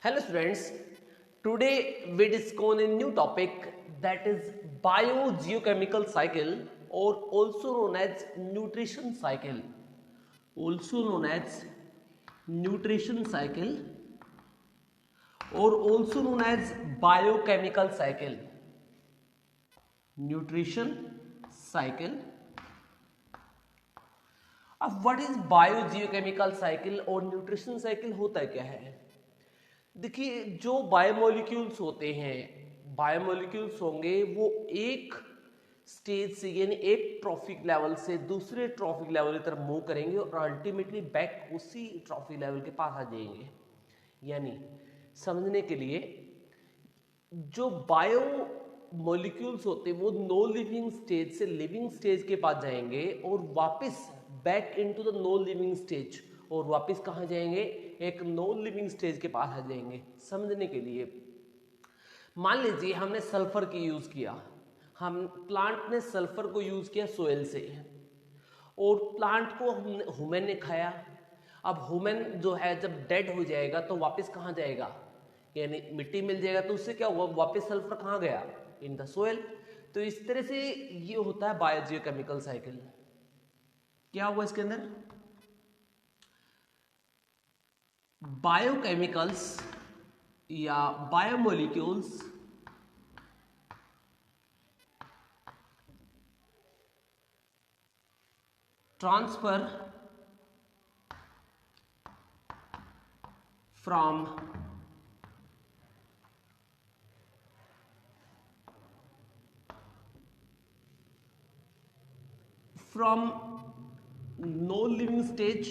Hello students, today we discuss a new topic that is biogeochemical cycle or also known as nutrition cycle. Also known as nutrition cycle or also known as biochemical cycle. Nutrition cycle. अब what is biogeochemical cycle और nutrition cycle होता क्या है? देखिए, जो biomolecules होते हैं, biomolecules होंगे वो एक स्टेज से यानी एक ट्रॉफिक लेवल से दूसरे ट्रॉफिक लेवल की तरफ मूव करेंगे और अल्टीमेटली बैक उसी ट्रॉफिक लेवल के पास आ जाएंगे। यानी समझने के लिए, जो बायो मॉलिक्यूल्स होते हैं वो नो लिविंग स्टेज से लिविंग स्टेज के पास जाएंगे और वापस back into the no living stage, और वापस कहाँ जाएंगे? एक नो लिविंग स्टेज के पास आ जाएंगे। समझने के लिए, मान लीजिए हमने सल्फर की यूज किया, हम प्लांट ने सल्फर को यूज किया सोयल से और प्लांट को ह्यूमन ने खाया। अब ह्यूमन जो है जब डेड हो जाएगा तो वापस कहाँ जाएगा? यानी मिट्टी मिल जाएगा, तो उससे क्या हुआ? वापस सल्फर कहाँ गया? In the soil. तो इस तरह से ये होता है बायोजियोकेमिकल साइकिल। क्या हुआ इसके अंदर? बायोकेमिकल्स या biomolecules transfer from no living stage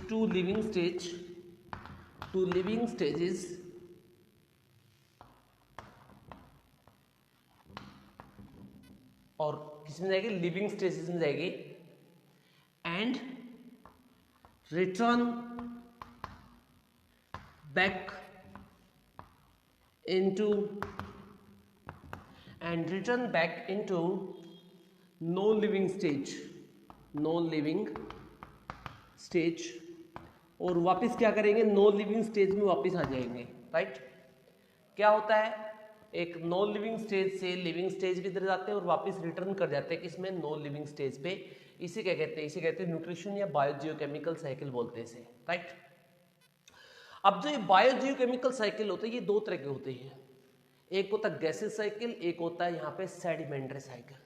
to living stage to living stages और किसमें जाएगी? लिविंग स्टेजेस में जाएगी and return back into no living stage और वापस क्या करेंगे? नो लिविंग स्टेज में वापस आ जाएंगे। राइट? क्या होता है? एक नो लिविंग स्टेज से लिविंग स्टेज भी इधर जाते हैं और वापस रिटर्न कर जाते हैं किसमें? नो लिविंग स्टेज पे। इसे क्या कहते हैं? इसे कहते हैं न्यूट्रिशन या बायोजियोकेमिकल साइकिल बोलते हैं इसे। राइट? अब जो ये बायोजियोकेमिकल साइकिल होते हैं ये दो तरह के होते हैं। एक होता है गैसेस साइकिल, एक होता है यहाँ पे सेडिमेंट्री साइकिल।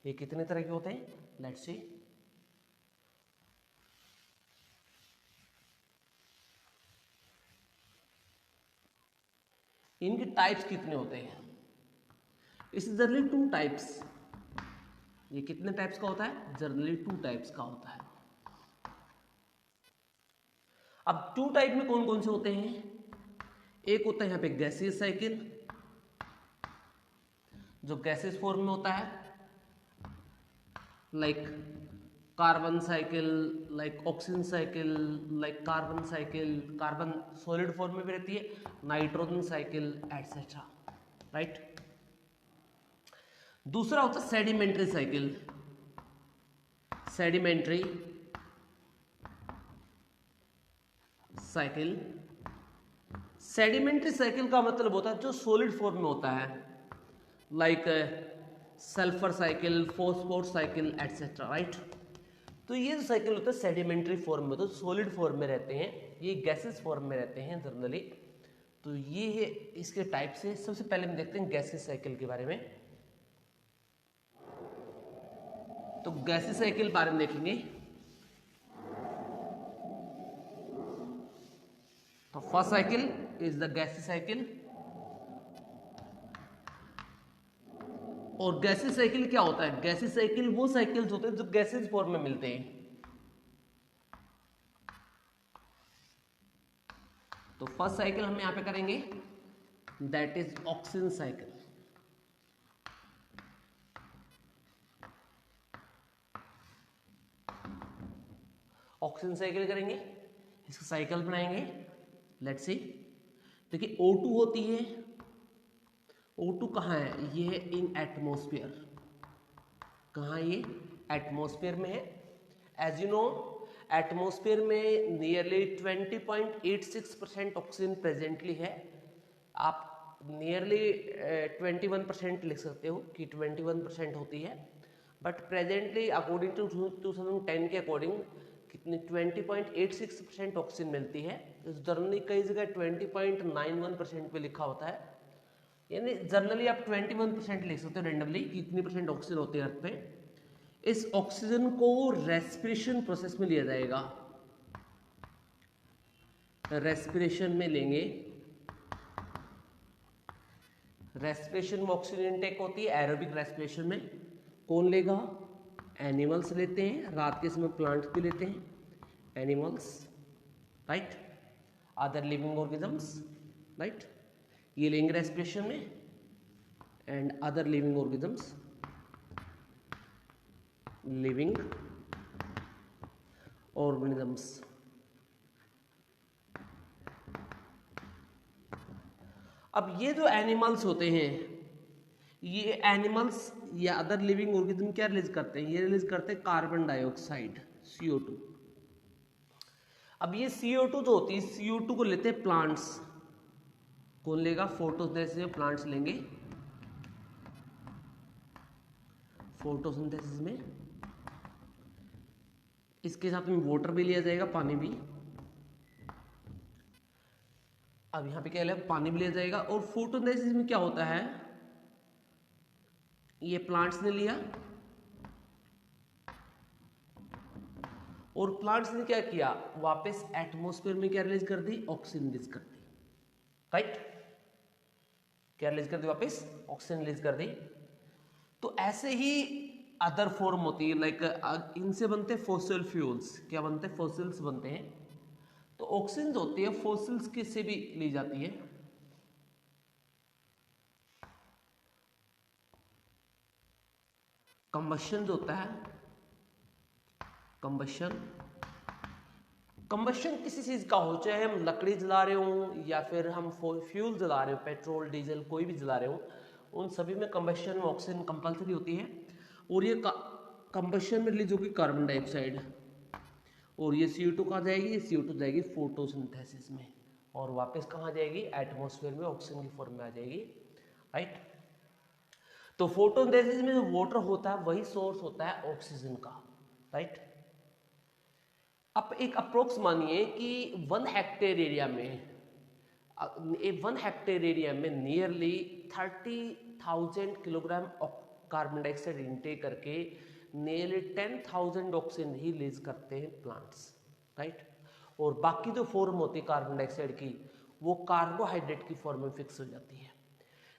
ये कितने तरह के होते हैं? Let's see. इनके टाइप्स कितने होते हैं? इस जनरली 2 टाइप्स। ये कितने टाइप्स का होता है? जनरली 2 टाइप्स का होता है। अब 2 टाइप में कौन कौन से होते हैं? एक होता है यहाँ पे गैसियस साइकिल, जो गैसेस फॉर्म में होता है, like carbon cycle, like oxygen cycle, like carbon cycle, carbon solid form में भी रहती है, नाइट्रोजन साइकिल एटसेट्रा। राइट? दूसरा होता है sedimentary cycle. Sedimentary cycle, sedimentary cycle का मतलब होता है जो सॉलिड फॉर्म में होता है, like sulphur cycle, phosphorus cycle etcetera. Right? तो ये जो साइकिल होता है सेडिमेंट्री फॉर्म में, तो सॉलिड फॉर्म में रहते हैं, ये गैसेस फॉर्म में रहते हैं जनरली। तो ये है इसके टाइप से। सबसे पहले हम देखते हैं गैसेस साइकिल के बारे में। तो गैसेस साइकिल बारे में देखेंगे तो first cycle is the gases cycle. और गैसेस साइकिल क्या होता है? गैसेस साइकिल वो साइकिल्स होते हैं जो गैसेस फॉर्म में मिलते हैं। तो फर्स्ट साइकिल हम यहां पे करेंगे, that is oxygen cycle. Oxygen cycle करेंगे, इसका साइकिल बनाएंगे। Let's see. देखिए O2 होती है, O2 कहाँ है? ये है इन एटमॉस्फेयर। कहाँ ये? एटमॉस्फेयर में है। एज यू नो, एटमॉस्फेयर में नियरली 20.86% ऑक्सीजन प्रेजेंटली है। आप नियरली 21% लिख सकते हो कि 21% होती है, बट प्रेजेंटली अकॉर्डिंग टू 2010 के अकॉर्डिंग कितनी 20.86% ऑक्सीजन मिलती है। जर्नली कई जगह 20.91% पे लिखा होता है, यानी जनरली आप 21% लिख सकते हो रेंडमली कितनी परसेंट ऑक्सीजन होती है अर्थ पे। इस ऑक्सीजन को रेस्पिरेशन प्रोसेस में लिया जाएगा, रेस्पिरेशन में लेंगे। रेस्पिरेशन में ऑक्सीजन इनटेक होती है एरोबिक रेस्पिरेशन में। कौन लेगा? एनिमल्स लेते हैं, रात के समय प्लांट्स भी लेते हैं, animals, right, other living organisms, right, ये लेंगे रेस्पिरेशन में, and other living organisms, living organisms. अब ये जो एनिमल्स होते हैं, ये एनिमल्स या अदर लिविंग ऑर्गेनिज्म क्या रिलीज करते हैं? ये रिलीज करते हैं कार्बन डाइऑक्साइड, CO2। अब ये CO2 जो होती है, CO2 को लेते हैं प्लांट्स। कौन लेगा? फोटोसिंथेसिस में प्लांट्स लेंगे, फोटोसिंथेसिस में। इसके साथ में वाटर भी लिया जाएगा, पानी भी। अब यहां पे क्या है, पानी भी लिया जाएगा। और फोटोसिंथेसिस में क्या होता है, ये प्लांट्स ने लिया और प्लांट्स ने क्या किया, वापस एटमॉस्फेयर में क्या रिलीज कर दी? ऑक्सीजन रिलीज कर दी, राइट। क्या रिलीज कर दी? वापस ऑक्सीजन रिलीज कर दी। तो ऐसे ही अदर फॉर्म होती है, लाइक इनसे बनते हैं फॉसिल फ्यूल्स। क्या बनते हैं? फॉसिल्स बनते हैं। तो ऑक्सीजन होती है फॉसिल्स की से भी ली जाती है। कंबशन जो होता है, कंबशन किसी चीज का हो, चाहे हम लकड़ी जला रहे हो या फिर हम फ्यूल जला रहे हो, पेट्रोल डीजल कोई भी जला रहे हो, उन सभी में कंबशन में ऑक्सीजन कंपल्सरी होती है। और ये कंबशन में रिलीज होगी कार्बन डाइऑक्साइड, और ये CO2 कहाँ जाएगी? CO2 जाएगी फोटोसिंथेसिस में, और वापस कहाँ जाएगी? एटमॉस्फेयर में ऑक्सीजन की फॉर्म में आ जाएगी, राइट। तो फोटोसिंथेसिस में जो वाटर होता है वही सोर्स होता है ऑक्सीजन का, राइट। अब एक अप्रोक्स मानिए कि 1 हेक्टेयर एरिया में, 1 हेक्टेयर एरिया में nearly 30,000 kilogram carbon dioxide intake करके नियरली 10,000 ऑक्सीजन ही रिलीज करते हैं प्लांट्स, राइट। और बाकी जो फॉर्म होती है कार्बन डाइऑक्साइड की, वो कार्बोहाइड्रेट की फॉर्म में फिक्स हो जाती है।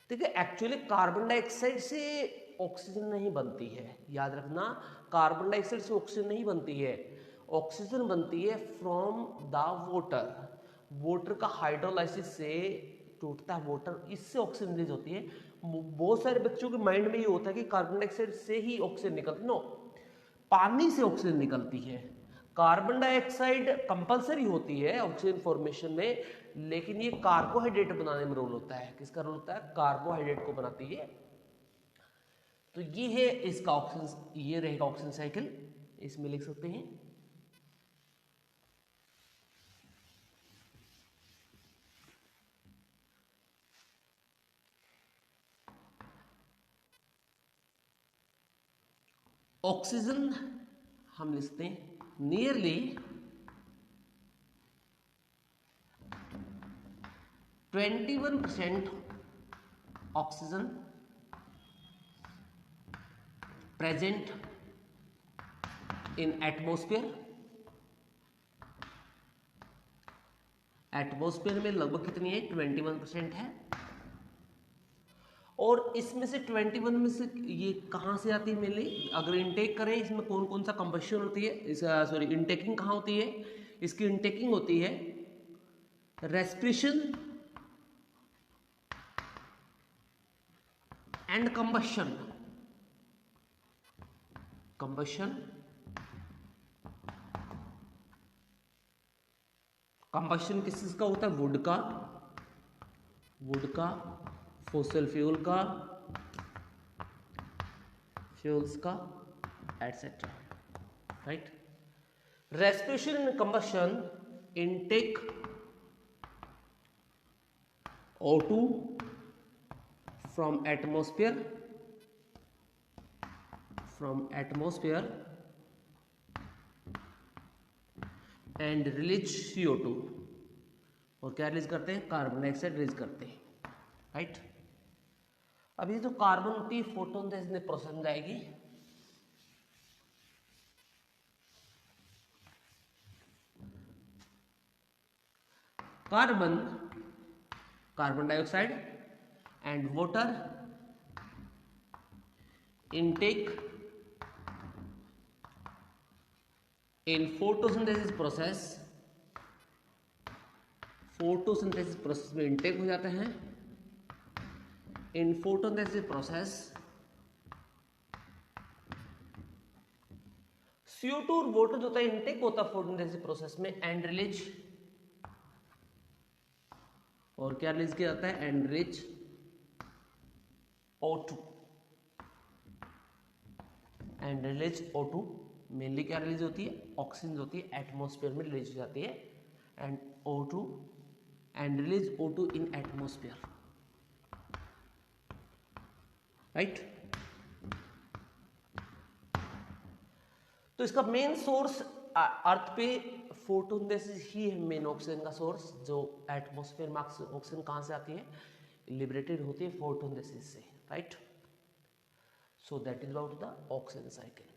देखिए, एक्चुअली कार्बन डाइऑक्साइड से ऑक्सीजन नहीं बनती है, याद रखना, कार्बन डाइऑक्साइड से ऑक्सीजन नहीं बनती है। ऑक्सीजन बनती है फ्रॉम द वाटर। वाटर का हाइड्रोलाइसिस से टूटता है वाटर, इससे ऑक्सीजन रिलीज होती है। बहुत सारे बच्चों के माइंड में ये होता है कि कार्बन डाइऑक्साइड से ही ऑक्सीजन निकलती, नो, पानी से ऑक्सीजन निकलती है। कार्बन डाइऑक्साइड कंपलसरी होती है ऑक्सीजन फॉर्मेशन में, लेकिन ये कार्बोहाइड्रेट बनाने में रोल होता है। किसका रोल होता है? कार्बोहाइड्रेट को बनाती है। तो ये है इसका ऑक्सीजन, ये रहेगा ऑक्सीजन साइकिल, इसमें लिख सकते हैं। ऑक्सीजन हम लिखते हैं nearly 21% oxygen present in atmosphere. Atmosphere में लगभग कितनी है? 21% है। और इसमें से 21 में से ये कहाँ से आती है मेनली? अगर इनटेक करें, इसमें कौन कौन सा कंबशन होती है, सॉरी इनटेकिंग कहाँ होती है? इसकी इनटेकिंग होती है रेस्पिरेशन एंड कंबशन। कंबशन किस चीज का होता है? वुड का, फॉसिल फ्यूल्स का, etc. Right? Respiration and combustion, intake O2 from atmosphere and release CO2, और क्या रिलीज करते हैं, कार्बन डाइऑक्साइड रिलीज करते हैं. राइट? अब ये जो कार्बन होती है फोटोसिंथेसिस प्रोसेस में जाएगी. Carbon dioxide and water intake in photosynthesis process में इनटेक हो जाते हैं. इन फोटोसिंथेसिस प्रोसेस CO2 और वाटर जो होता है इनटेक होता है फोटोसिंथेसिस प्रोसेस में एंड रिलीज, और क्या रिलीज किया जाता है, and release O2. And release O2 mainly क्या रिलीज होती है, ऑक्सीजन होती है एटमॉस्फेयर में रिलीज हो जाती है. And O2 and release O2 in atmosphere. Right? तो इसका मेन सोर्स अर्थ पे फोटोसिंथेसिस ही है मेन ऑक्सीजन का सोर्स. जो एटमॉस्फेयर में ऑक्सीजन कहां से आती है, लिबरेटेड होती है फोटोसिंथेसिस से. Right? So that is about the oxygen cycle.